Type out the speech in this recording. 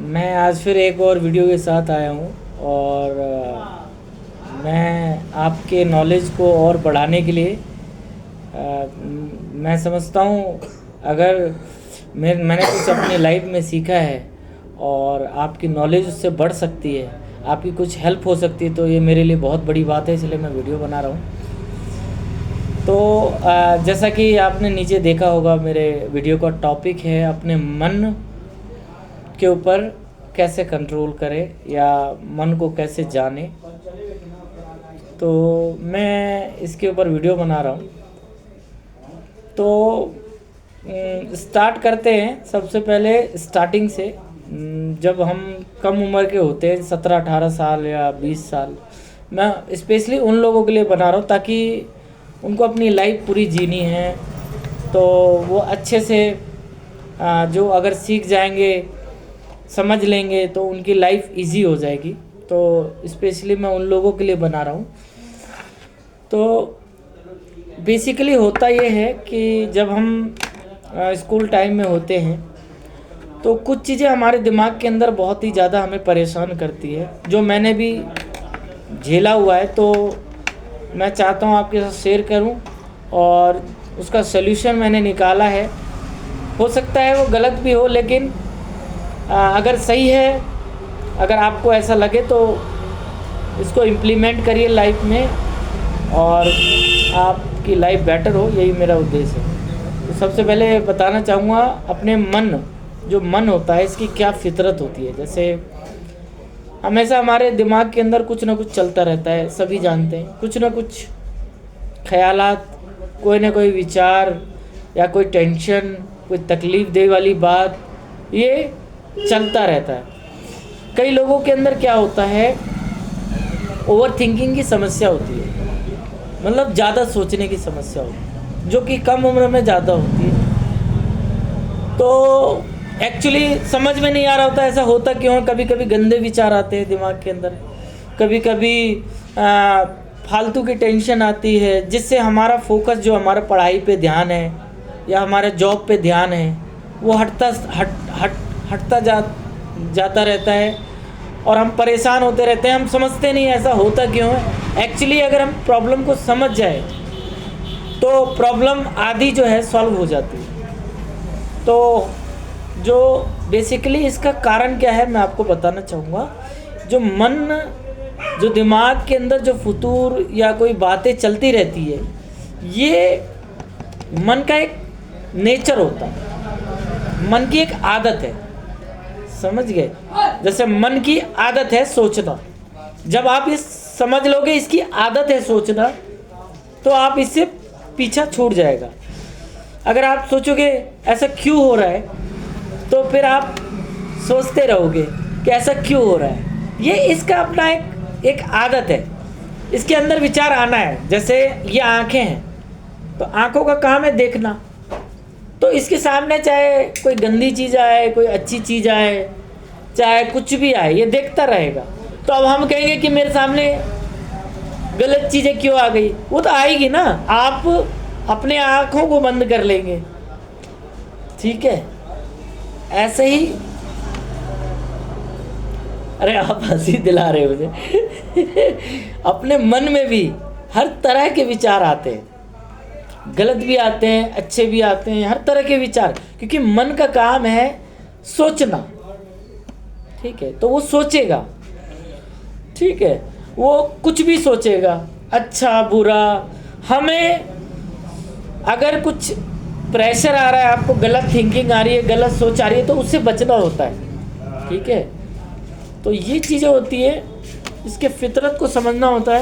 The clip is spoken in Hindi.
मैं आज फिर एक और वीडियो के साथ आया हूँ और मैं आपके नॉलेज को और बढ़ाने के लिए मैं समझता हूँ अगर मैंने कुछ अपनी लाइफ में सीखा है और आपकी नॉलेज उससे बढ़ सकती है, आपकी कुछ हेल्प हो सकती है, तो ये मेरे लिए बहुत बड़ी बात है, इसलिए मैं वीडियो बना रहा हूँ। तो जैसा कि आपने नीचे देखा होगा, मेरे वीडियो का टॉपिक है अपने मन के ऊपर कैसे कंट्रोल करें या मन को कैसे जाने। तो मैं इसके ऊपर वीडियो बना रहा हूँ। तो स्टार्ट करते हैं। सबसे पहले स्टार्टिंग से, जब हम कम उम्र के होते हैं, 17-18 साल या 20 साल, मैं स्पेशली उन लोगों के लिए बना रहा हूँ ताकि उनको अपनी लाइफ पूरी जीनी है, तो वो अच्छे से जो अगर सीख जाएंगे, समझ लेंगे, तो उनकी लाइफ इजी हो जाएगी। तो स्पेशली मैं उन लोगों के लिए बना रहा हूँ। तो बेसिकली होता ये है कि जब हम स्कूल टाइम में होते हैं तो कुछ चीज़ें हमारे दिमाग के अंदर बहुत ही ज़्यादा हमें परेशान करती है, जो मैंने भी झेला हुआ है। तो मैं चाहता हूँ आपके साथ शेयर करूँ और उसका सल्यूशन मैंने निकाला है। हो सकता है वो गलत भी हो, लेकिन अगर सही है, अगर आपको ऐसा लगे तो इसको इम्प्लीमेंट करिए लाइफ में और आपकी लाइफ बेटर हो, यही मेरा उद्देश्य है। तो सबसे पहले बताना चाहूँगा, अपने जो मन होता है, इसकी क्या फितरत होती है। जैसे हमेशा हमारे दिमाग के अंदर कुछ ना कुछ चलता रहता है, सभी जानते हैं, कुछ ना कुछ ख्यालात, कोई ना कोई विचार या कोई टेंशन, कोई तकलीफ़ दे वाली बात, ये चलता रहता है। कई लोगों के अंदर क्या होता है, ओवर थिंकिंग की समस्या होती है, मतलब ज़्यादा सोचने की समस्या होती है, जो कि कम उम्र में ज़्यादा होती है। तो एक्चुअली समझ में नहीं आ रहा होता ऐसा होता क्यों है। कभी कभी गंदे विचार आते हैं दिमाग के अंदर, कभी कभी फालतू की टेंशन आती है, जिससे हमारा फोकस, जो हमारा पढ़ाई पे ध्यान है या हमारे जॉब पे ध्यान है, वो हटता जाता रहता है और हम परेशान होते रहते हैं। हम समझते नहीं ऐसा होता क्यों है। एक्चुअली अगर हम प्रॉब्लम को समझ जाए तो प्रॉब्लम आधी जो है सॉल्व हो जाती है। तो जो बेसिकली इसका कारण क्या है, मैं आपको बताना चाहूँगा। जो दिमाग के अंदर जो फुतूर या कोई बातें चलती रहती है, ये मन का एक नेचर होता है, मन की एक आदत है, समझ गए। जैसे मन की आदत है सोचना, जब आप ये समझ लोगे इसकी आदत है सोचना, तो आप इससे पीछा छूट जाएगा। अगर आप सोचोगे ऐसा क्यों हो रहा है, तो फिर आप सोचते रहोगे कि ऐसा क्यों हो रहा है। ये इसका अपना एक आदत है, इसके अंदर विचार आना है। जैसे ये आँखें हैं, तो आँखों का काम है देखना, तो इसके सामने चाहे कोई गंदी चीज़ आए, कोई अच्छी चीज़ आए, चाहे कुछ भी आए, ये देखता रहेगा। तो अब हम कहेंगे कि मेरे सामने गलत चीज़ें क्यों आ गई, वो तो आएगी ना। आप अपने आँखों को बंद कर लेंगे, ठीक है। ऐसे ही, अरे आप हंसी दिला रहे हो मुझे। अपने मन में भी हर तरह के विचार आते हैं, गलत भी आते हैं, अच्छे भी आते हैं, हर तरह के विचार, क्योंकि मन का काम है सोचना, ठीक है। तो वो सोचेगा, ठीक है, वो कुछ भी सोचेगा, अच्छा बुरा। हमें अगर कुछ प्रेशर आ रहा है, आपको गलत थिंकिंग आ रही है, गलत सोच आ रही है, तो उससे बचना होता है, ठीक है। तो ये चीज़ें होती है, इसके फितरत को समझना होता है।